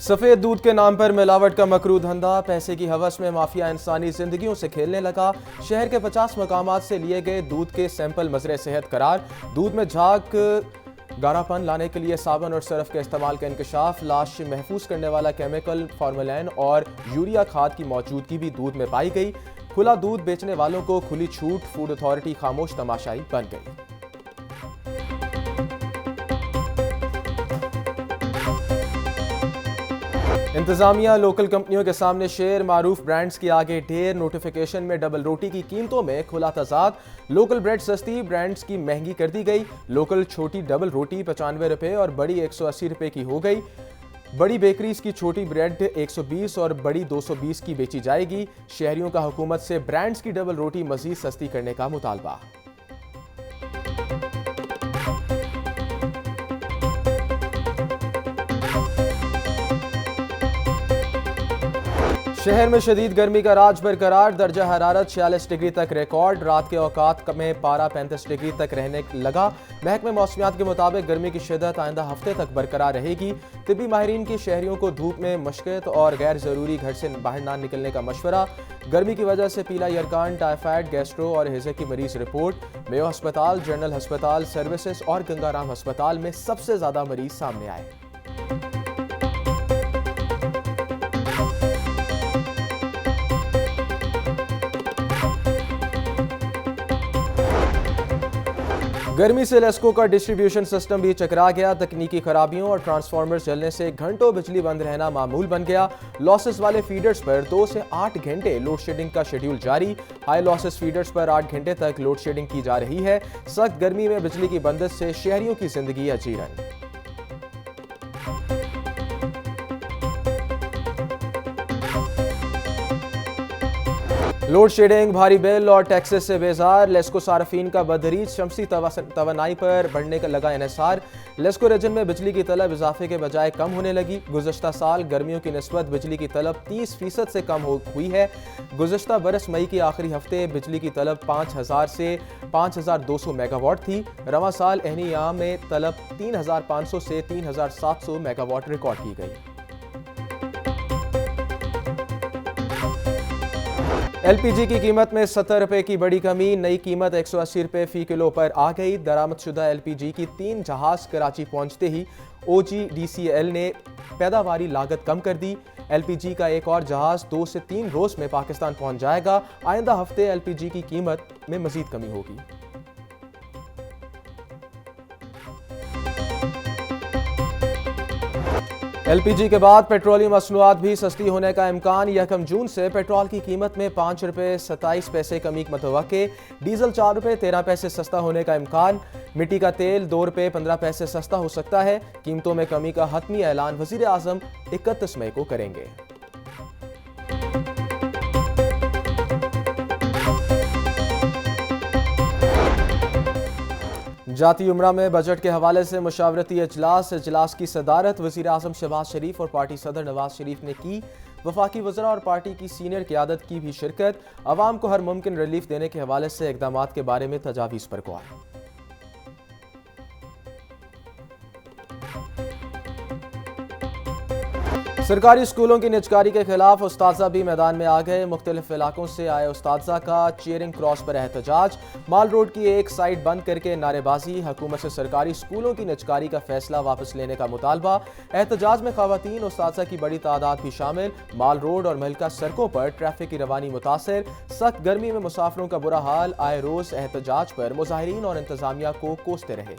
सफेद दूध के नाम पर मिलावट का मकरू धंधा, पैसे की हवस में माफिया इंसानी जिंदगियों से खेलने लगा। शहर के 50 मकामात से लिए गए दूध के सैंपल मजरे सेहत करार। दूध में झाग गाढ़ापन लाने के लिए साबुन और सरफ के इस्तेमाल का इंकशाफ। लाश महफूज करने वाला केमिकल फॉर्मेलिन और यूरिया खाद की मौजूदगी भी दूध में पाई गई। खुला दूध बेचने वालों को खुली छूट, फूड अथॉरिटी खामोश तमाशाई बन गई। इंतजामिया लोकल कंपनियों के सामने शेर, मारूफ ब्रांड्स की आगे ढेर। नोटिफिकेशन में डबल रोटी की कीमतों में खुला तजाद। लोकल ब्रेड सस्ती, ब्रांड्स की महंगी कर दी गई। लोकल छोटी डबल रोटी 95 रुपए और बड़ी 180 रुपए की हो गई। बड़ी बेकरीज की छोटी ब्रेड 120 और बड़ी 220 की बेची जाएगी। शहरियों का हुकूमत से ब्रांड्स की डबल रोटी मजीद सस्ती करने का मुतालबा। शहर में शदीद गर्मी का राज बरकरार। दर्जा हरारत 46 डिग्री तक रिकॉर्ड। रात के औकात में पारा 35 डिग्री तक रहने लगा। महकमे मौसमियात के मुताबिक गर्मी की शिद्दत आइंदा हफ्ते तक बरकरार रहेगी। तिब्बी माहिरीन की शहरियों को धूप में मशक्कत और गैर जरूरी घर से बाहर ना निकलने का मशवरा। गर्मी की वजह से पीला यरकान, टाइफाइड, गैस्ट्रो और हैजे की मरीज रिपोर्ट। मेयो अस्पताल, जनरल अस्पताल सर्विसेज और गंगाराम अस्पताल में सबसे ज्यादा मरीज सामने आए। गर्मी से लेस्को का डिस्ट्रीब्यूशन सिस्टम भी चकरा गया। तकनीकी खराबियों और ट्रांसफार्मर्स जलने से घंटों बिजली बंद रहना मामूल बन गया। लॉसेस वाले फीडर्स पर 2 से 8 घंटे लोड शेडिंग का शेड्यूल जारी। हाई लॉसेस फीडर्स पर 8 घंटे तक लोड शेडिंग की जा रही है। सख्त गर्मी में बिजली की बंदिश से शहरियों की जिंदगी अजीरन। लोड शेडिंग, भारी बिल और टैक्सेस से बेजार। लेस्को सार्फिन का बदरीज शमसी तवानाई पर बढ़ने का लगा इन्हिसार। लेस्को रीजन में बिजली की तलब इजाफे के बजाय कम होने लगी। गुज़श्ता साल गर्मियों की निस्बत बिजली की तलब 30% से कम हुई है। गुज़श्ता बरस मई के आखिरी हफ्ते बिजली की तलब 5000 से 5200 मेगावाट थी। रवां साल एहनी याम में तलब 3500 से 3700 मेगावाट रिकॉर्ड की गई। एलपीजी की कीमत में 70 रुपए की बड़ी कमी। नई कीमत 180 रुपए फी किलो पर आ गई। दरामदशुदा एलपीजी की 3 जहाज कराची पहुंचते ही OGDCL ने पैदावारी लागत कम कर दी। एलपीजी का एक और जहाज 2 से 3 रोज में पाकिस्तान पहुंच जाएगा। आइंदा हफ्ते एलपीजी की कीमत में मजीद कमी होगी। एलपीजी के बाद पेट्रोलियम मसनूआत भी सस्ती होने का इम्कान। 1 जून से पेट्रोल की कीमत में 5 रुपए 27 पैसे कमी मतवक्के। डीजल 4 रुपए 13 पैसे सस्ता होने का इम्कान। मिट्टी का तेल 2 रुपए 15 पैसे सस्ता हो सकता है। कीमतों में कमी का हतमी ऐलान वजीर आजम 31 मई को करेंगे। जाती उम्रा में बजट के हवाले से मुशावरती इजलास की सदारत वज़ीर आज़म शहबाज शरीफ और पार्टी सदर नवाज शरीफ ने की। वफाकी वज़रा और पार्टी की सीनियर क़यादत की भी शिरकत। अवाम को हर मुमकिन रिलीफ देने के हवाले से इक़दामात के बारे में तजावीज़ पर गौर। सरकारी स्कूलों की निजकारी के खिलाफ उस्ताज़ा भी मैदान में आ गए। मुख्तलिफ इलाकों से आए उस्ताज़ा का चेयरिंग क्रॉस पर एहतजाज। माल रोड की एक साइड बंद करके नारेबाजी। हुकूमत से सरकारी स्कूलों की निजकारी का फैसला वापस लेने का मुतालबा। एहतजाज में ख़वातीन उस्ताज़ा की बड़ी तादाद भी शामिल। माल रोड और महलका सड़कों पर ट्रैफिक की रवानी मुतासर। सख्त गर्मी में मुसाफिरों का बुरा हाल। आए रोज एहतजाज पर मुजाहिरीन और इंतजामिया को कोसते रहे।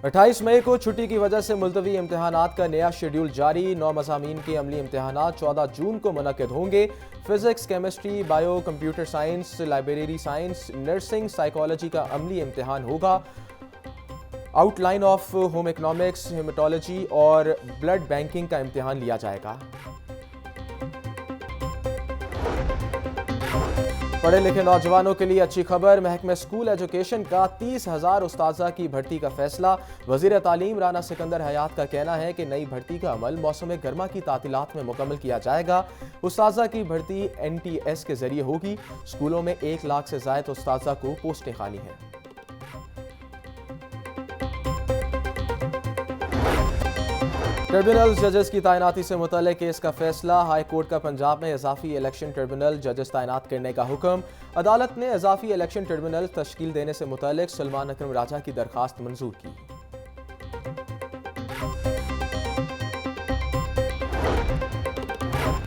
अट्ठाईस मई को छुट्टी की वजह से मुलतवी इम्तहानात का नया शेड्यूल जारी। 9 मज़ामीन के अमली इम्तहानात 14 जून को मुनक्किद होंगे। Physics, chemistry, bio, computer science, library science, nursing, psychology का अमली इम्तहान होगा। Outline of home economics, haematology और ब्लड बैंकिंग का इम्तहान लिया जाएगा। पढ़े लिखे नौजवानों के लिए अच्छी खबर। महकमे स्कूल एजुकेशन का 30,000 उस्ताजा की भर्ती का फैसला। वजीर तालीम राना सिकंदर हयात का कहना है कि नई भर्ती का अमल मौसम गर्मा की तातीलात में मुकम्मल किया जाएगा। उस्ताजा की भर्ती NTS के जरिए होगी। स्कूलों में 1 लाख से ज्यादा उस्ताजा को पोस्टें खाली हैं। ट्रिब्यूनल जजेस की तैनाती से मुतल्लिक केस का फैसला। हाई कोर्ट का पंजाब में इजाफी इलेक्शन ट्रिब्यूनल जजेस तैनात करने का हुक्म। अदालत ने इजाफी इलेक्शन ट्रिब्यूनल तश्कील देने से मुतल्लिक सलमान अकरम राजा की दरखास्त मंजूर की।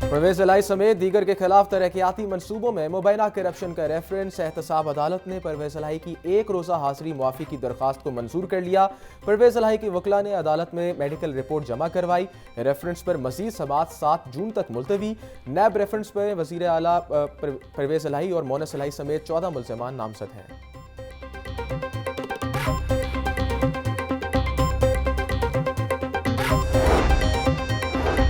परवेज इलाही समेत दीगर के खिलाफ तरक्याती मनसूबों में मुबैना करप्शन का रेफरेंस। एहतसाब अदालत ने परवेज इलाही की 1 रोज़ा हाजिरी मुआफ़ी की दरखास्त को मंजूर कर लिया। परवेज इलाही की वकला ने अदालत में मेडिकल रिपोर्ट जमा करवाई। रेफरेंस पर मजीद समाअत 7 जून तक मुलतवी। नैब रेफरेंस पर वज़ीर आला परवेज इलाही और मोनस इलाही समेत 14 मुल्ज़िमान नामजद हैं।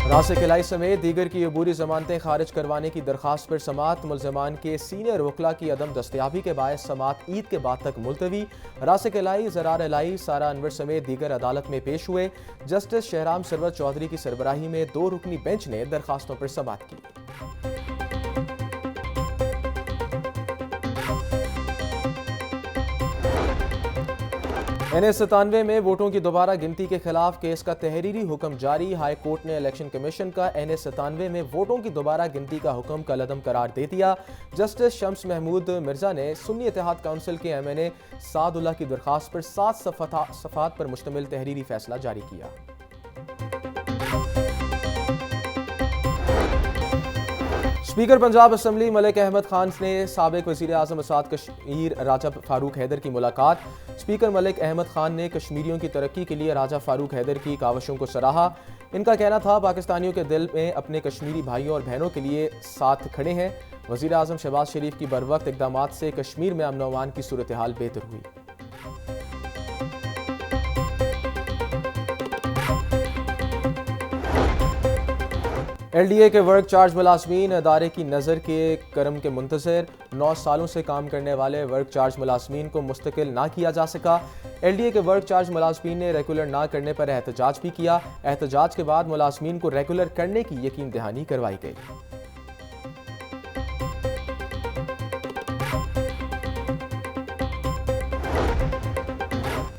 रासिक इलाही समेत दीगर की अबूरी जमानतें खारिज करवाने की दरखास्त पर समाअत। मुल्ज़िमान के सीनियर वकला की अदम दस्तयाबी के बायस समाअत ईद के बाद तक मुलतवी। रासिक इलाही, ज़रार इलाही, सारा अनवर समेत दीगर अदालत में पेश हुए। जस्टिस शहराम सरवर चौधरी की सरबराही में 2 रुकनी बेंच ने दरखास्तों पर समाअत की। NA-97 में वोटों की दोबारा गिनती के खिलाफ केस का तहरीरी हुक्म जारी। हाई कोर्ट ने इलेक्शन कमीशन का NA-97 में वोटों की दोबारा गिनती का हुक्म कलअदम करार दे दिया। जस्टिस शम्स महमूद मिर्जा ने सुन्नी इत्तेहाद काउंसिल के MNA सादुल्लाह की दरखास्त पर 7 सफ़ात पर मुश्तमिल तहरीरी फैसला जारी किया। स्पीकर पंजाब असम्बली मलिक अहमद खान ने साबिक वज़ीर आज़म आज़ाद कश्मीर राजा फारूक हैदर की मुलाकात। स्पीकर मलिक अहमद खान ने कश्मीरियों की तरक्की के लिए राजा फारूक हैदर की काविशों को सराहा। इनका कहना था पाकिस्तानियों के दिल में अपने कश्मीरी भाइयों और बहनों के लिए साथ खड़े हैं। वज़ीर आज़म शहबाज शरीफ की बरवक्त इक़दामात से कश्मीर में अमन व अमान की सूरत हाल बेहतर हुई। LDA के वर्क चार्ज मुलाजमीन अदारे की नज़र के करम के मुंतज़र। 9 सालों से काम करने वाले वर्क चार्ज मुलाजमीन को मुस्तकिल ना किया जा सका। LDA के वर्क चार्ज मुलाजमीन ने रेगुलर ना करने पर एहतजाज भी किया। एहतजाज के बाद मुलाजमीन को रेगुलर करने की यकीन दहानी करवाई गई।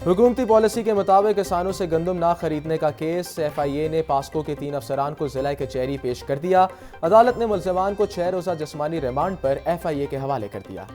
हुकूमती पॉलिसी के मुताबिक किसानों से गंदम ना खरीदने का केस। FIA ने पास्को के 3 अफसरान को जिला कचहरी पेश कर दिया। अदालत ने मुल्ज़िमान को 6 रोज़ा जिस्मानी रिमांड पर FIA के हवाले कर दिया।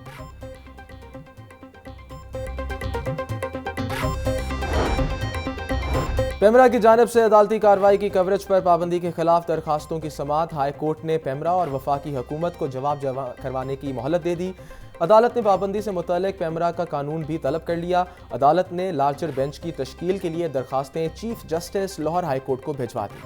पेमरा की जानिब से अदालती कार्रवाई की कवरेज पर पाबंदी के खिलाफ दरखास्तों की समाअत। हाई कोर्ट ने पेमरा और वफाकी हुकूमत को जवाब जमा करवाने की मोहलत दे दी। अदालत ने पाबंदी से मुतल्लिक पेमरा का कानून भी तलब कर लिया। अदालत ने लार्जर बेंच की तश्कील के लिए दरखास्तें chief justice Lahore high court को भिजवा दी।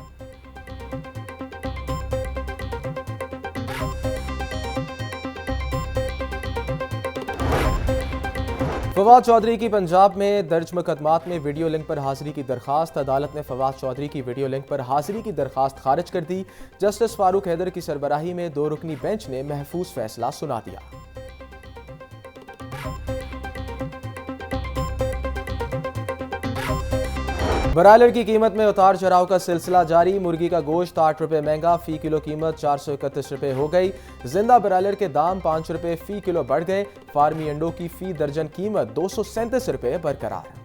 फवाद चौधरी की पंजाब में दर्ज मुकदमात में वीडियो लिंक पर हाजिरी की दरखास्त। अदालत ने फवाद चौधरी की वीडियो लिंक पर हाजिरी की दरखास्त खारिज कर दी। जस्टिस फारूक हैदर की सरबराही में 2 रुकनी बेंच ने महफूज फैसला सुना दिया। ब्रायलर की कीमत में उतार चढ़ाव का सिलसिला जारी। मुर्गी का गोश्त 8 रुपये महंगा, फी किलो कीमत 431 रुपये हो गई। जिंदा ब्रायलर के दाम 5 रुपये फी किलो बढ़ गए। फार्मी अंडों की फी दर्जन कीमत 237 रुपये बरकरार।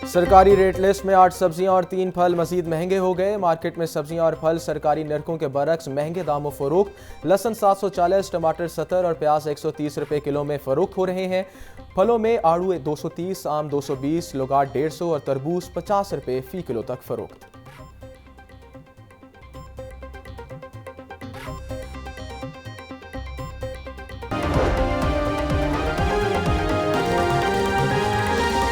सरकारी रेट लिस्ट में 8 सब्जियां और 3 फल मजीद महंगे हो गए। मार्केट में सब्जियां और फल सरकारी नरकों के बरक्स महंगे दामों फरोख्त। लहसुन 740, टमाटर 70 और प्याज 130 रुपये किलो में फरोख्त हो रहे हैं। फलों में आड़ू 230, आम 220, लुगाट 150 और तरबूज 50 रुपये फी किलो तक फरोख्त।